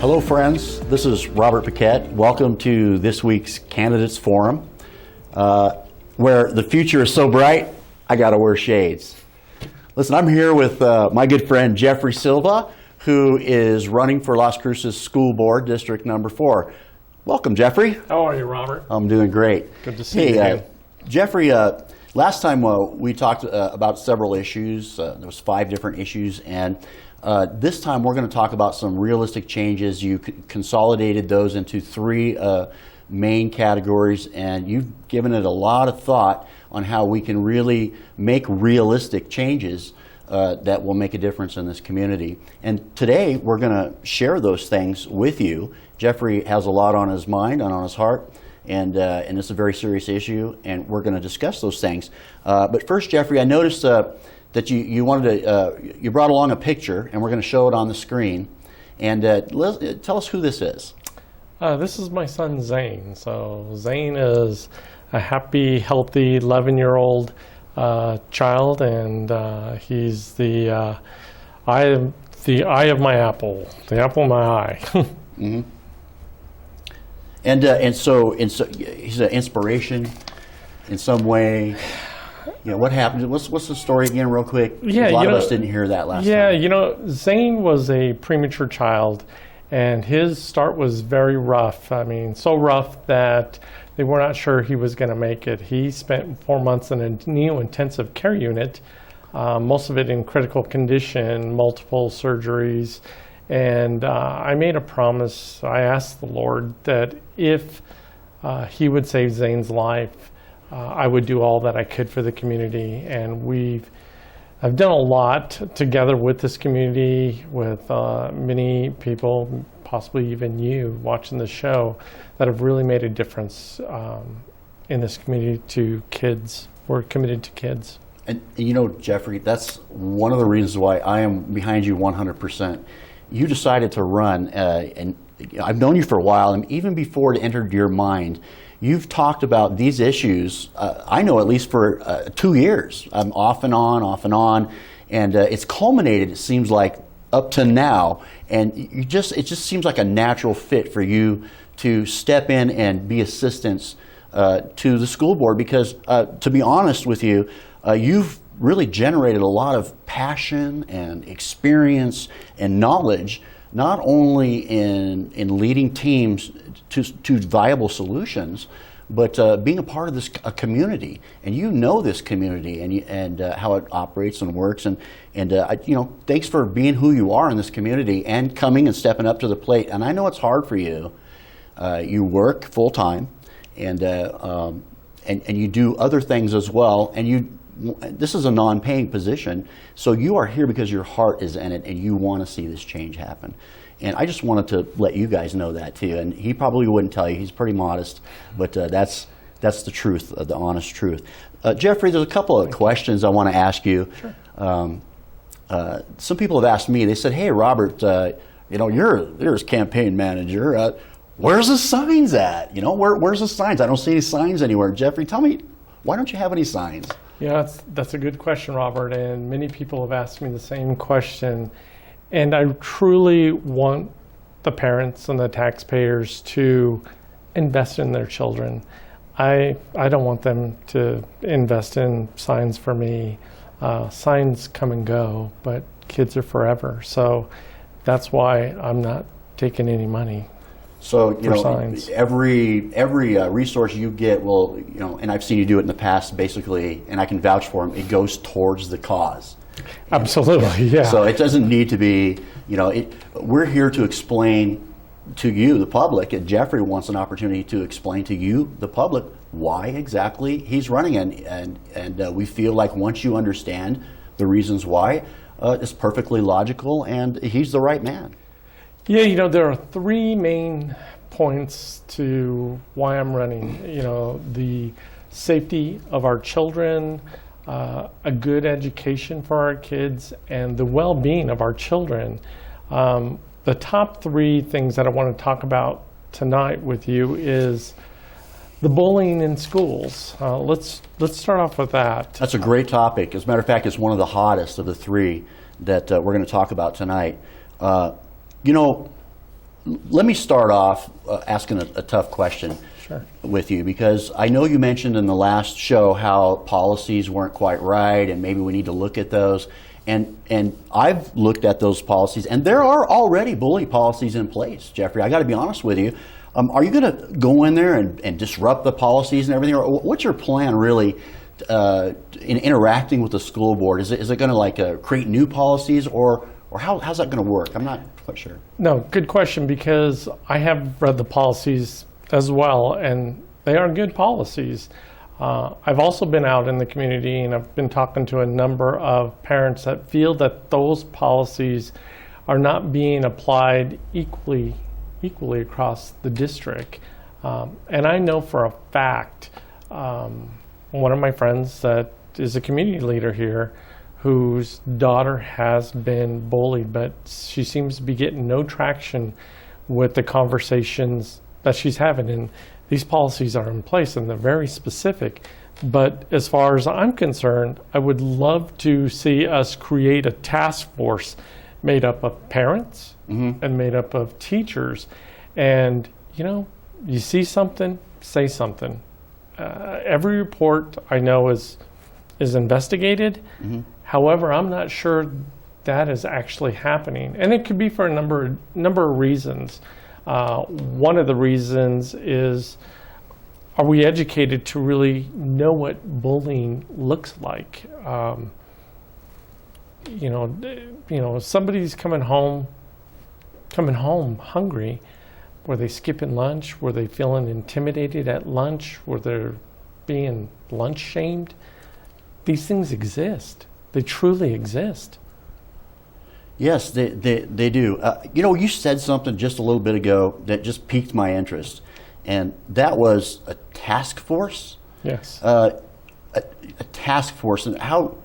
Hello friends, this is Robert Paquette. Welcome to this week's Candidates Forum, where the future is so bright, I gotta wear shades. Listen, I'm here with my good friend Jeffrey Silva, who is running for Las Cruces School Board, District Number 4. Welcome, Jeffrey. How are you, Robert? I'm doing great. Good to see you again. Jeffrey, last time we talked about several issues. There was 5 different issues, and this time we're going to talk about some realistic changes. You consolidated those into 3 main categories, and you've given it a lot of thought on how we can really make realistic changes that will make a difference in this community. And today we're going to share those things with you. Jeffrey has a lot on his mind and on his heart, and it's a very serious issue, and we're going to discuss those things. But first, Jeffrey, I noticed that you wanted to, you brought along a picture, and we're going to show it on the screen. And tell us who this is. This is my son, Zane. So Zane is a happy, healthy 11-year-old child, and he's the eye of my apple, the apple of my eye. Mm-hmm. And so he's an inspiration in some way. You know, what happened? What's the story again, real quick? Yeah, a lot of us didn't hear that last time. Yeah, you know, Zane was a premature child, and his start was very rough. I mean, so rough that they were not sure he was going to make it. He spent 4 months in a neo-intensive care unit, most of it in critical condition, multiple surgeries. And I made a promise. I asked the Lord that if he would save Zane's life, I would do all that I could for the community. And I've done a lot together with this community, with many people, possibly even you watching the show, that have really made a difference in this community to kids. We're committed to kids. And you know, Jeffrey, that's one of the reasons why I am behind you 100%. You decided to run, and I've known you for a while, and even before it entered your mind, you've talked about these issues, I know at least for 2 years, off and on, and it's culminated, it seems like, up to now, and it just seems like a natural fit for you to step in and be assistants to the school board, because to be honest with you, you've really generated a lot of passion and experience and knowledge, not only in leading teams to viable solutions, but being a part of this community. And you know this community and how it operates and works. And you know, thanks for being who you are in this community and coming and stepping up to the plate. And I know it's hard for you. You work full time, and you do other things as well. And this is a non-paying position, so you are here because your heart is in it and you want to see this change happen. And I just wanted to let you guys know that too. And he probably wouldn't tell you, he's pretty modest, but that's the truth, the honest truth. Jeffrey, there's a couple of questions I want to ask you. Sure. Some people have asked me, they said, hey Robert, you know, you're his campaign manager, where's the signs at? You know, where's the signs? I don't see any signs anywhere. Jeffrey, tell me, why don't you have any signs? Yeah, that's a good question, Robert, and many people have asked me the same question. And I truly want the parents and the taxpayers to invest in their children. I don't want them to invest in signs for me. Signs come and go, but kids are forever. So that's why I'm not taking any money. So, you know, signs. every resource you get will, you know, and I've seen you do it in the past, basically, and I can vouch for them, it goes towards the cause. Absolutely, yeah. So it doesn't need to be, you know, we're here to explain to you, the public, and Jeffrey wants an opportunity to explain to you, the public, why exactly he's running. And we feel like once you understand the reasons why, it's perfectly logical, and he's the right man. Yeah, you know, there are 3 main points to why I'm running. You know, the safety of our children, a good education for our kids, and the well-being of our children. The top 3 things that I want to talk about tonight with you is the bullying in schools. Let's start off with that. That's a great topic. As a matter of fact, it's one of the hottest of the 3 that we're going to talk about tonight. You know, let me start off asking a tough question with you, because I know you mentioned in the last show how policies weren't quite right and maybe we need to look at those. And I've looked at those policies, and there are already bully policies in place, Jeffrey. I got to be honest with you. Are you going to go in there and disrupt the policies and everything? Or what's your plan really in interacting with the school board? Is it going to create new policies, or how's that going to work? I'm not quite sure. No, good question, because I have read the policies as well, and they are good policies. I've also been out in the community, and I've been talking to a number of parents that feel that those policies are not being applied equally across the district. And I know for a fact, one of my friends that is a community leader here, whose daughter has been bullied, but she seems to be getting no traction with the conversations that she's having. And these policies are in place and they're very specific. But as far as I'm concerned, I would love to see us create a task force made up of parents and made up of teachers. And, you see something, say something. Every report I know is investigated. However, I'm not sure that is actually happening. And it could be for a number of reasons. One of the reasons is, are we educated to really know what bullying looks like? If somebody's coming home hungry, were they skipping lunch? Were they feeling intimidated at lunch? Were they being lunch shamed? These things exist. They truly exist. Yes, they do. You said something just a little bit ago that just piqued my interest, and that was a task force. Yes. A task force, and how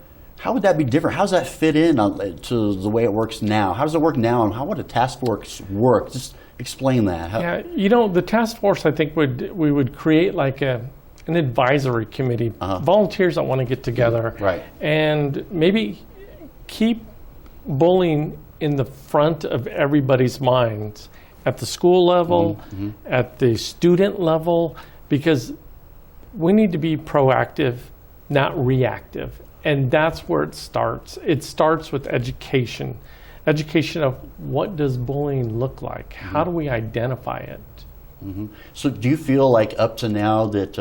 would that be different? How does that fit in to the way it works now? How does it work now, and how would a task force work? Just explain that. The task force, I think we would create like an advisory committee, volunteers that want to get together, right, and maybe keep bullying in the front of everybody's minds at the school level, at the student level, because we need to be proactive, not reactive. And that's where it starts. It starts with education of what does bullying look like? How do we identify it? So do you feel like up to now that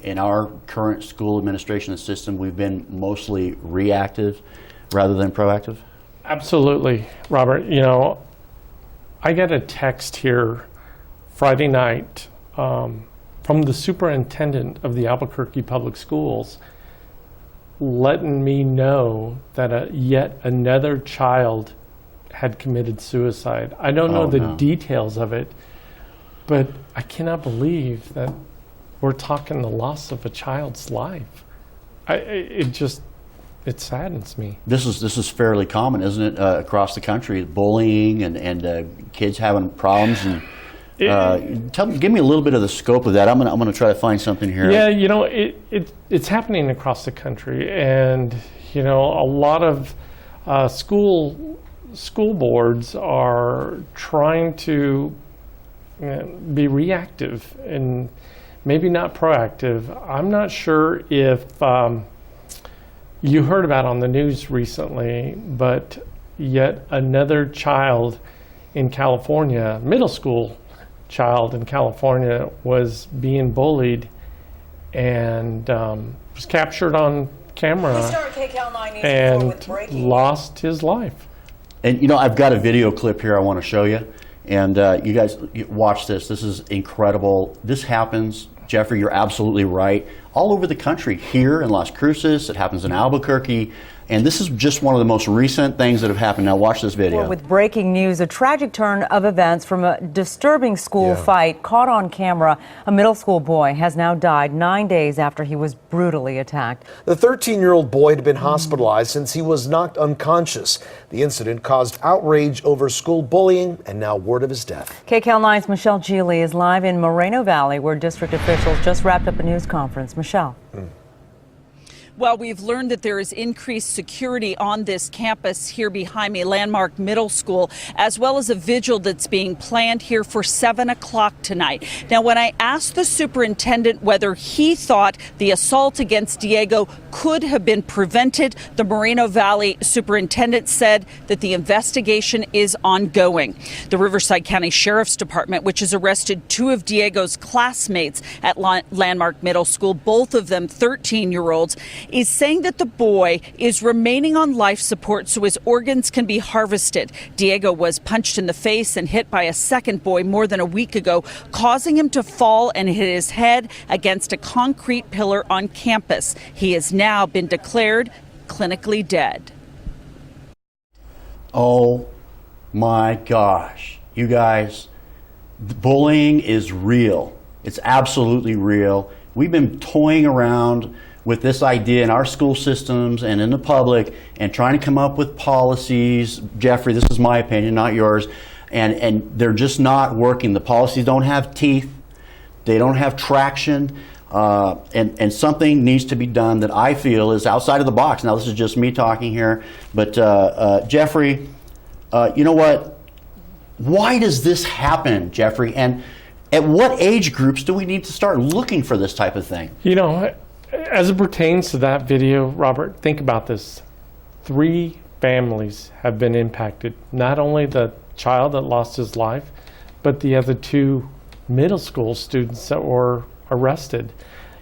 in our current school administration system, we've been mostly reactive rather than proactive? Absolutely, Robert. I got a text here Friday night from the superintendent of the Albuquerque Public Schools letting me know that yet another child had committed suicide. I don't know the details of it, but I cannot believe that we're talking the loss of a child's life. It saddens me. This is fairly common, isn't it, across the country? Bullying and kids having problems. And give me a little bit of the scope of that. I'm gonna try to find something here. Yeah, it's happening across the country, and a lot of school boards are trying to be reactive and maybe not proactive. I'm not sure if you heard about on the news recently, but yet another child in California, middle school child in California, was being bullied and was captured on camera and lost his life. And I've got a video clip here I want to show you. And you guys watch this. This is incredible. This happens, Jeffrey, you're absolutely right, all over the country. Here in Las Cruces, it happens in Albuquerque. And this is just one of the most recent things that have happened. Now watch this video. With breaking news, a tragic turn of events from a disturbing school fight caught on camera. A middle school boy has now died 9 days after he was brutally attacked. The 13-year-old boy had been hospitalized since he was knocked unconscious. The incident caused outrage over school bullying and now word of his death. KCAL 9's Michelle Geely is live in Moreno Valley, where district officials just wrapped up a news conference. Michelle. Well, we've learned that there is increased security on this campus here behind me, Landmark Middle School, as well as a vigil that's being planned here for 7 o'clock tonight. Now, when I asked the superintendent whether he thought the assault against Diego could have been prevented, the Moreno Valley superintendent said that the investigation is ongoing. The Riverside County Sheriff's Department, which has arrested 2 of Diego's classmates at Landmark Middle School, both of them 13-year-olds, is saying that the boy is remaining on life support so his organs can be harvested. Diego was punched in the face and hit by a second boy more than a week ago, causing him to fall and hit his head against a concrete pillar on campus. He has now been declared clinically dead. Oh my gosh, you guys, bullying is real. It's absolutely real. We've been toying around with this idea in our school systems and in the public and trying to come up with policies. Jeffrey, this is my opinion, not yours. And they're just not working. The policies don't have teeth. They don't have traction. And something needs to be done that I feel is outside of the box. Now, this is just me talking here. But Jeffrey, you know what? Why does this happen, Jeffrey? And at what age groups do we need to start looking for this type of thing? You know, as it pertains to that video, Robert, think about this. 3 families have been impacted. Not only the child that lost his life, but the other 2 middle school students that were arrested.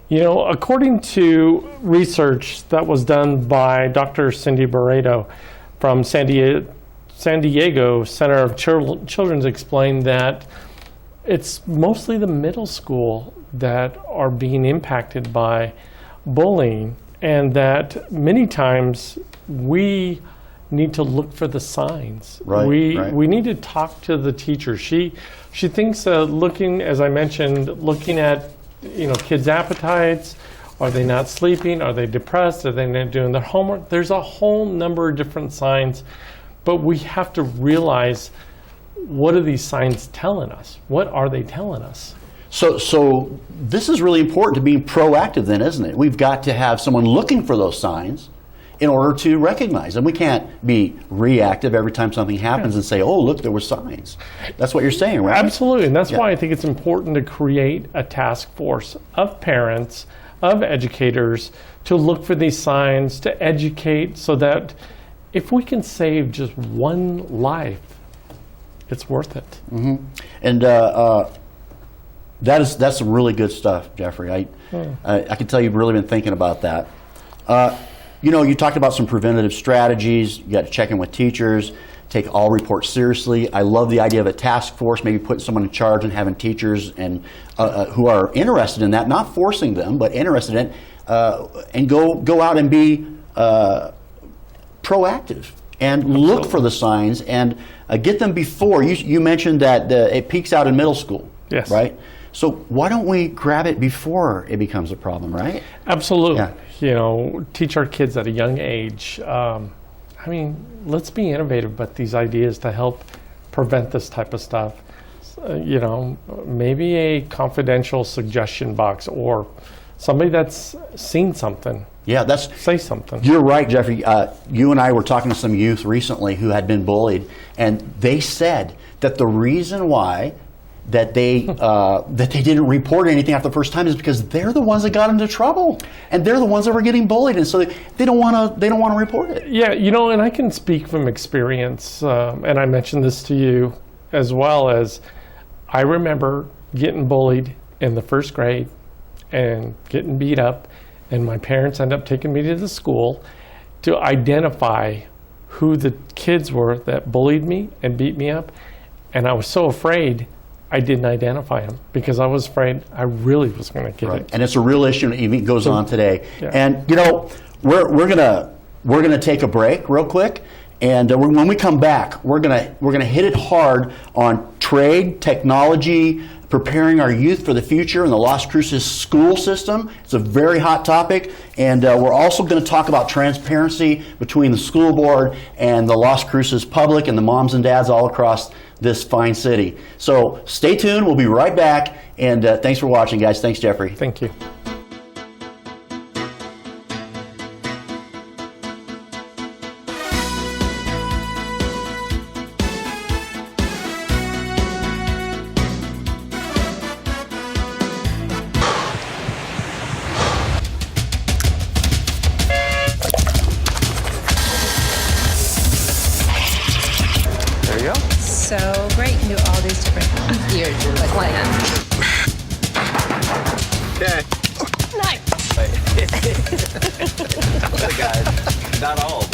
You know, according to research that was done by Dr. Cindy Barreto from San Diego Center of Children's, explained that it's mostly the middle school that are being impacted by bullying, and that many times we need to look for the signs. Right, we need to talk to the teacher. She thinks looking, as I mentioned, looking at, you know, kids' appetites. Are they not sleeping? Are they depressed? Are they not doing their homework? There's a whole number of different signs, but we have to realize, what are these signs telling us? What are they telling us? So this is really important to being proactive then, isn't it? We've got to have someone looking for those signs in order to recognize them. We can't be reactive every time something happens and say, oh, look, there were signs. That's what you're saying, right? Absolutely, and that's why I think it's important to create a task force of parents, of educators, to look for these signs, to educate, so that if we can save just one life, it's worth it. Mm-hmm. And that's some really good stuff, Jeffrey. I can tell you've really been thinking about that. You know, you talked about some preventative strategies. You got to check in with teachers, take all reports seriously. I love the idea of a task force, maybe putting someone in charge and having teachers and who are interested in that, not forcing them, but interested in it, and go out and be proactive and look for the signs and get them before. You mentioned that it peaks out in middle school, yes, right? So why don't we grab it before it becomes a problem, right? Absolutely. Yeah. You know, teach our kids at a young age. I mean, let's be innovative about these ideas to help prevent this type of stuff. You know, maybe a confidential suggestion box, or somebody that's seen something. Yeah, say something. You're right, Jeffrey. You and I were talking to some youth recently who had been bullied, and they said that the reason why that they didn't report anything after the first time is because they're the ones that got into trouble, and they're the ones that were getting bullied, and so they don't want to report it. Yeah, you know, and I can speak from experience, and I mentioned this to you as well. As I remember getting bullied in the 1st grade and getting beat up, and my parents ended up taking me to the school to identify who the kids were that bullied me and beat me up, and I was so afraid I didn't identify him because I was afraid I really was going to get it. And it's a real issue, and it even goes on today. Yeah. And you know, we're gonna take a break real quick, and when we come back, we're gonna hit it hard on trade, technology, preparing our youth for the future in the Las Cruces school system. It's a very hot topic, and we're also going to talk about transparency between the school board and the Las Cruces public and the moms and dads all across this fine city. So stay tuned. We'll be right back, and thanks for watching, guys. Thanks, Jeffrey. Thank you. all these different years in the clan. Okay. Nice. The guys, not all.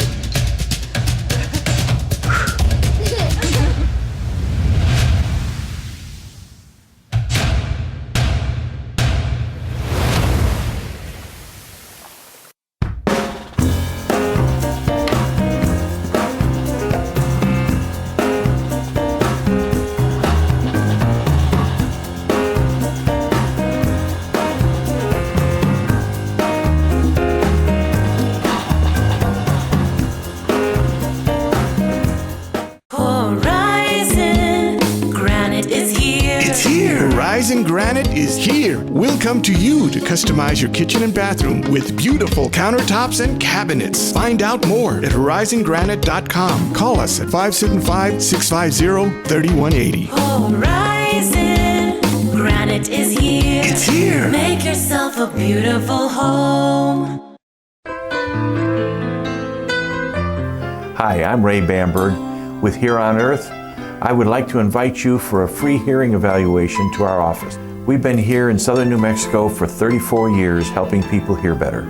Horizon Granite is here. We'll come to you to customize your kitchen and bathroom with beautiful countertops and cabinets. Find out more at horizongranite.com. Call us at 575-650-3180. Horizon Granite is here. It's here. Make yourself a beautiful home. Hi, I'm Ray Bamberg with Here on Earth. I would like to invite you for a free hearing evaluation to our office. We've been here in southern New Mexico for 34 years helping people hear better.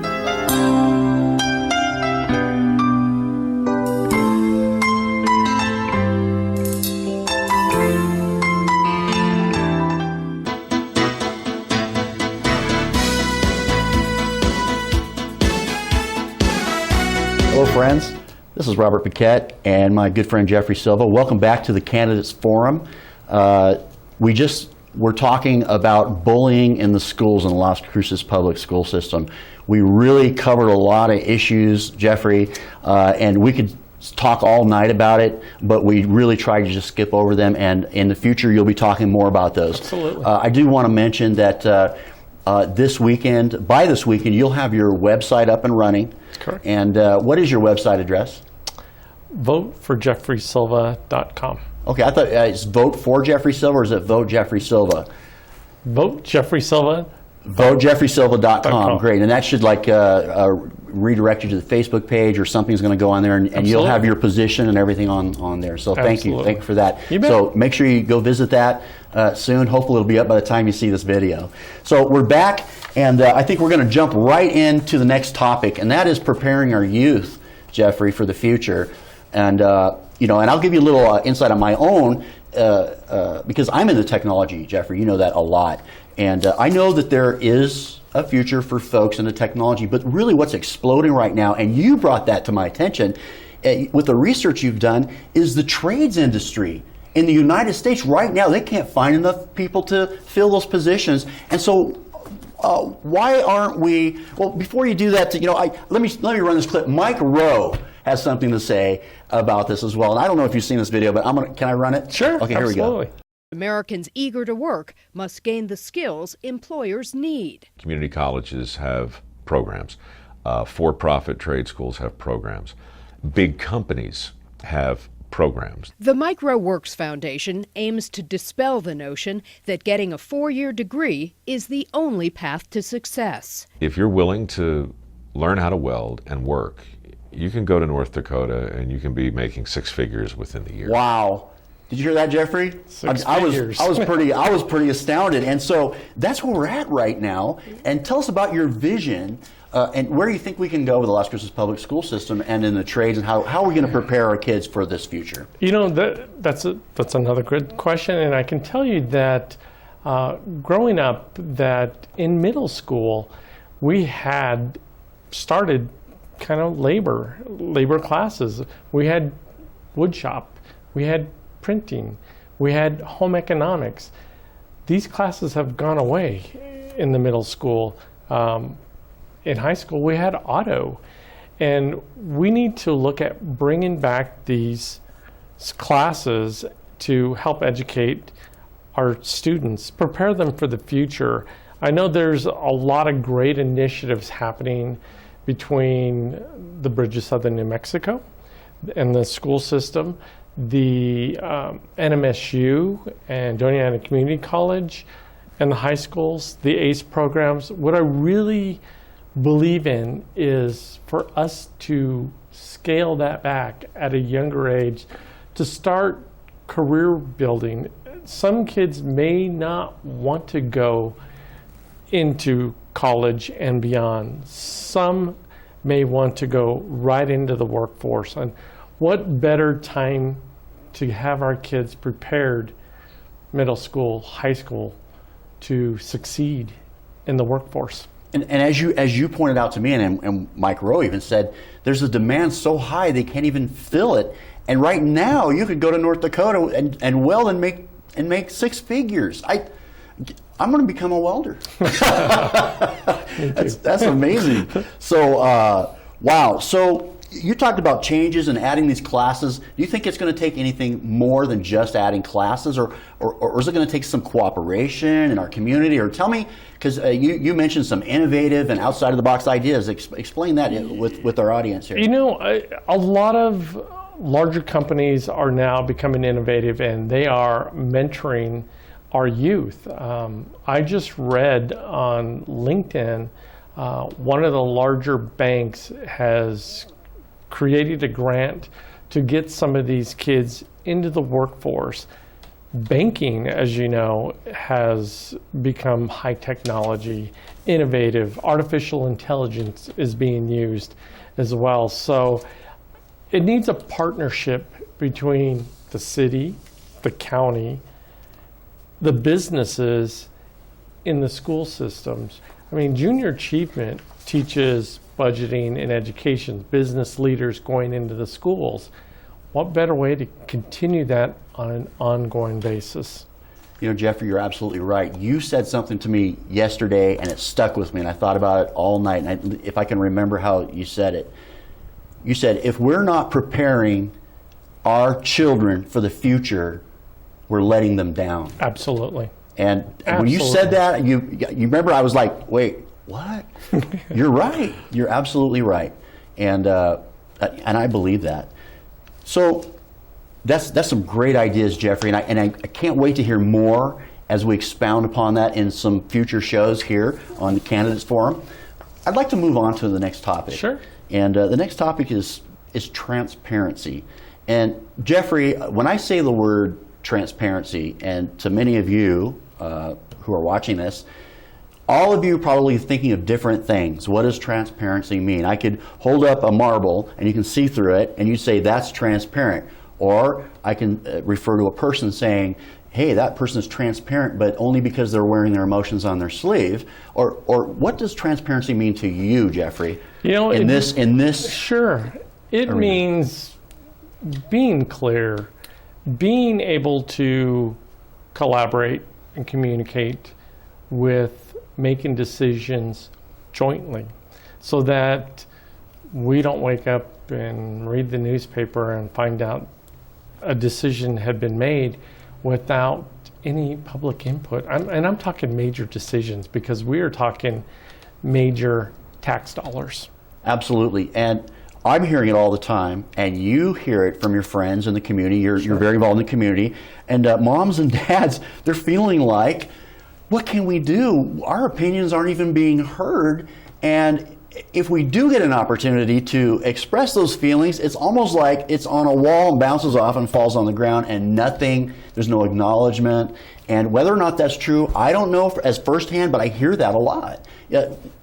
Hello, friends. This is Robert Paquette and my good friend Jeffrey Silva. Welcome back to the Candidates Forum. We're talking about bullying in the schools in the Las Cruces public school system. We really covered a lot of issues, Jeffrey, and we could talk all night about it, but we really tried to just skip over them, and in the future you'll be talking more about those. Absolutely. I do want to mention that by this weekend, you'll have your website up and running. Correct. And what is your website address? VoteForJeffreySilva.com. Okay, I thought it's Vote for Jeffrey Silva, or is it Vote Jeffrey Silva? Vote Jeffrey Silva. VoteJeffreySilva.com. Great, and that should redirect you to the Facebook page, or something's going to go on there, and you'll have your position and everything on there. So thank you for that. You bet. So make sure you go visit that soon. Hopefully it'll be up by the time you see this video. So we're back, and I think we're going to jump right into the next topic, and that is preparing our youth, Jeffrey, for the future. And and I'll give you a little insight on my own because I'm in the technology, Jeffrey. You know that a lot. And I know that there is a future for folks in the technology, but really what's exploding right now, and you brought that to my attention with the research you've done, is the trades industry. In the United States right now, they can't find enough people to fill those positions. And so why aren't we, well, before you do that, let me run this clip. Mike Rowe has something to say about this as well. And I don't know if you've seen this video, but can I run it? Sure, okay, here we go. Americans eager to work must gain the skills employers need. Community colleges have programs. For-profit trade schools have programs. Big companies have programs. The MicroWorks Foundation aims to dispel the notion that getting a 4-year degree is the only path to success. If you're willing to learn how to weld and work, you can go to North Dakota and you can be making 6 figures within the year. Wow. Did you hear that, Jeffrey? I was pretty astounded. And so that's where we're at right now. And tell us about your vision and where you think we can go with the Las Cruces public school system and in the trades, and how are we going to prepare our kids for this future? That's another good question. And I can tell you that growing up, that in middle school, we had started kind of labor classes. We had wood shop. We had printing. We had home economics. These classes have gone away in the middle school. In high school, we had auto. And we need to look at bringing back these classes to help educate our students, prepare them for the future. I know there's a lot of great initiatives happening between the Bridge of Southern New Mexico and the school system, the NMSU and Joniana Community College, and the high schools, the ACE programs. What I really believe in is for us to scale that back at a younger age, to start career building, some kids may not want to go into college and beyond. Some may want to go right into the workforce. And what better time to have our kids prepared, middle school, high school, to succeed in the workforce? And as you pointed out to me, and Mike Rowe even said, there's a demand so high they can't even fill it. And right now, you could go to North Dakota and weld and make six figures. I'm going to become a welder. That's amazing. So, wow. So you talked about changes and adding these classes. Do you think it's going to take anything more than just adding classes, or is it going to take some cooperation in our community? Or tell me, because you mentioned some innovative and outside of the box ideas. Explain that with our audience here. You know, a lot of larger companies are now becoming innovative, and they are mentoring our youth. I just read on LinkedIn, one of the larger banks has created a grant to get some of these kids into the workforce. Banking, as you know, has become high technology, innovative. Artificial intelligence is being used as well. So it needs a partnership between the city, the county, the businesses, in the school systems. I mean, junior achievement teaches budgeting and education, business leaders going into the schools. What better way to continue that on an ongoing basis? You know, Jeffrey, you're absolutely right. You said something to me yesterday, and it stuck with me, and I thought about it all night. And if I can remember how you said it, you said, if we're not preparing our children for the future, we're letting them down. Absolutely. And when you said that, you remember, I was like, wait, what? You're right. You're absolutely right. And I believe that. So that's some great ideas, Jeffrey. And I can't wait to hear more as we expound upon that in some future shows here on the Candidates Forum. I'd like to move on to the next topic. Sure. And the next topic is transparency. And Jeffrey, when I say the word transparency, and to many of you who are watching this, all of you are probably thinking of different things. What does transparency mean? I could hold up a marble and you can see through it and you say that's transparent. Or I can refer to a person saying, hey, that person is transparent, but only because they're wearing their emotions on their sleeve. Or what does transparency mean to you, Jeffrey? You know, in this sure. It arena? Means being clear, being able to collaborate and communicate with making decisions jointly, so that we don't wake up and read the newspaper and find out a decision had been made without any public input. I'm talking major decisions, because we are talking major tax dollars. Absolutely. And I'm hearing it all the time, and you hear it from your friends in the community. You're very involved in the community. And moms and dads, they're feeling like, what can we do? Our opinions aren't even being heard. And if we do get an opportunity to express those feelings, it's almost like it's on a wall and bounces off and falls on the ground, and nothing, there's no acknowledgement. And whether or not that's true, I don't know as firsthand, but I hear that a lot.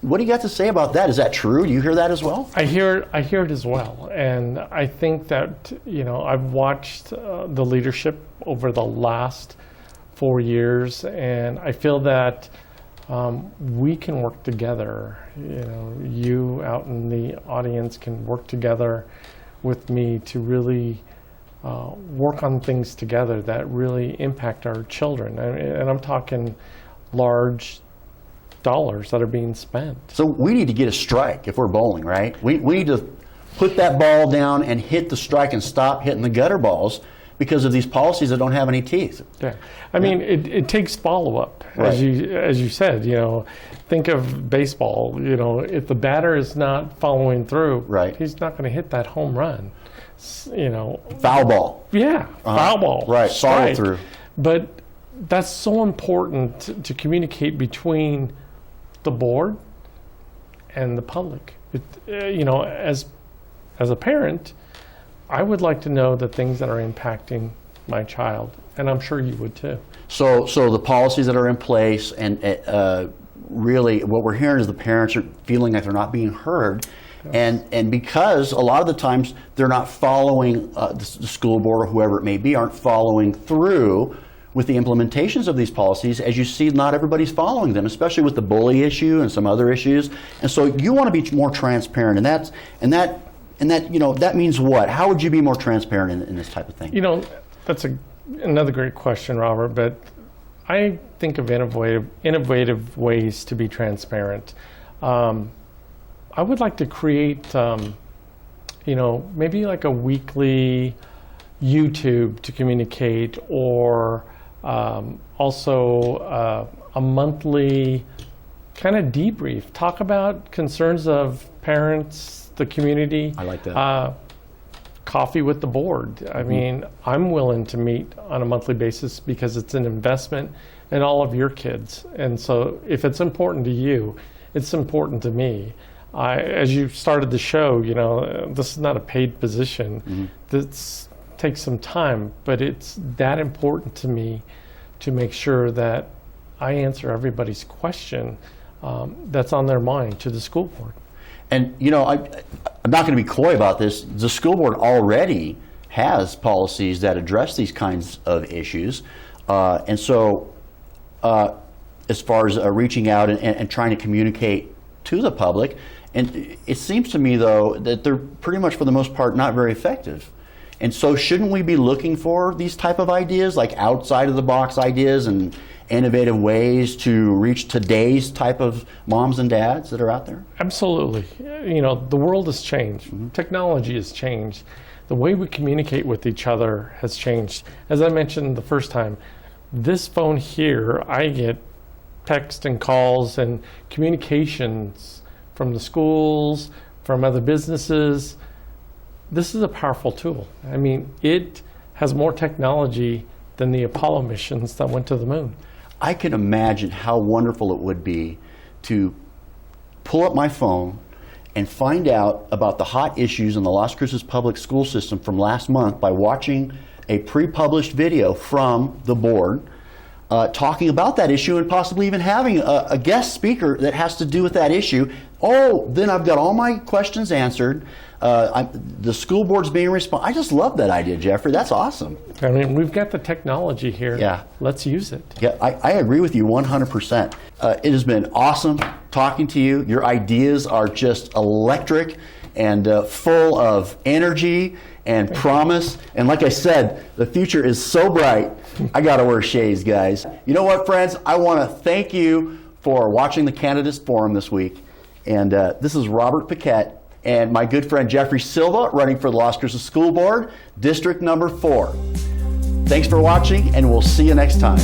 What do you got to say about that? Is that true? Do you hear that as well? I hear it as well. And I think that, you know, I've watched the leadership over the last 4 years, and I feel that we can work together. You know, you out in the audience can work together with me to really work on things together that really impact our children. And I'm talking large dollars that are being spent. So we need to get a strike if we're bowling, right? We need to put that ball down and hit the strike and stop hitting the gutter balls because of these policies that don't have any teeth. Yeah, I mean, it takes follow-up, right. as you said. You know, think of baseball. You know, if the batter is not following through, right, he's not going to hit that home run. You know, foul ball. Yeah, foul ball. Right, strike. follow through. But that's so important to communicate between the board and the public. You know, as a parent, I would like to know the things that are impacting my child, and I'm sure you would too. So the policies that are in place, and really what we're hearing is the parents are feeling like they're not being heard. And because a lot of the times they're not following, the school board or whoever it may be, aren't following through with the implementations of these policies. As you see, not everybody's following them, especially with the bully issue and some other issues. And so you want to be more transparent, and that means what? How would you be more transparent in this type of thing? You know, that's another great question, Robert, but I think of innovative ways to be transparent. I would like to create, maybe like a weekly YouTube to communicate, or also a monthly kind of debrief. Talk about concerns of parents, the community. I like that. Coffee with the board. I mean, I'm willing to meet on a monthly basis because it's an investment in all of your kids. And so if it's important to you, it's important to me. As you started the show, this is not a paid position. This takes some time, but it's that important to me to make sure that I answer everybody's question that's on their mind to the school board. And I'm not going to be coy about this. The school board already has policies that address these kinds of issues. And so as far as reaching out and trying to communicate to the public, and it seems to me, though, that they're pretty much, for the most part, not very effective. And so shouldn't we be looking for these type of ideas, like outside of the box ideas and innovative ways to reach today's type of moms and dads that are out there? Absolutely. The world has changed. Technology has changed. The way we communicate with each other has changed. As I mentioned the first time, this phone here, I get text and calls and communications from the schools, from other businesses. This is a powerful tool. I mean, it has more technology than the Apollo missions that went to the moon. I can imagine how wonderful it would be to pull up my phone and find out about the hot issues in the Las Cruces public school system from last month by watching a pre-published video from the board talking about that issue, and possibly even having a guest speaker that has to do with that issue. Then I've got all my questions answered. The school board's being responsible. I just love that idea, Jeffrey. That's awesome. I mean, we've got the technology here. Yeah. Let's use it. Yeah, I agree with you 100%. It has been awesome talking to you. Your ideas are just electric and full of energy and promise. And like I said, the future is so bright. I got to wear shades, guys. You know what, friends? I want to thank you for watching the Candidates Forum this week. And this is Robert Paquette and my good friend Jeffrey Silva, running for the Las Cruces School Board, District Number 4. Thanks for watching, and we'll see you next time.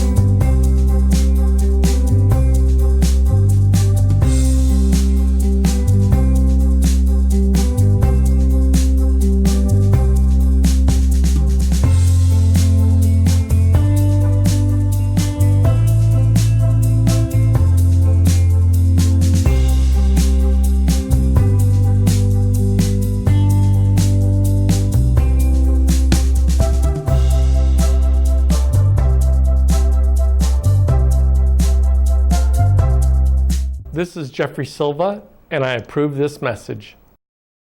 This is Jeffrey Silva, and I approve this message.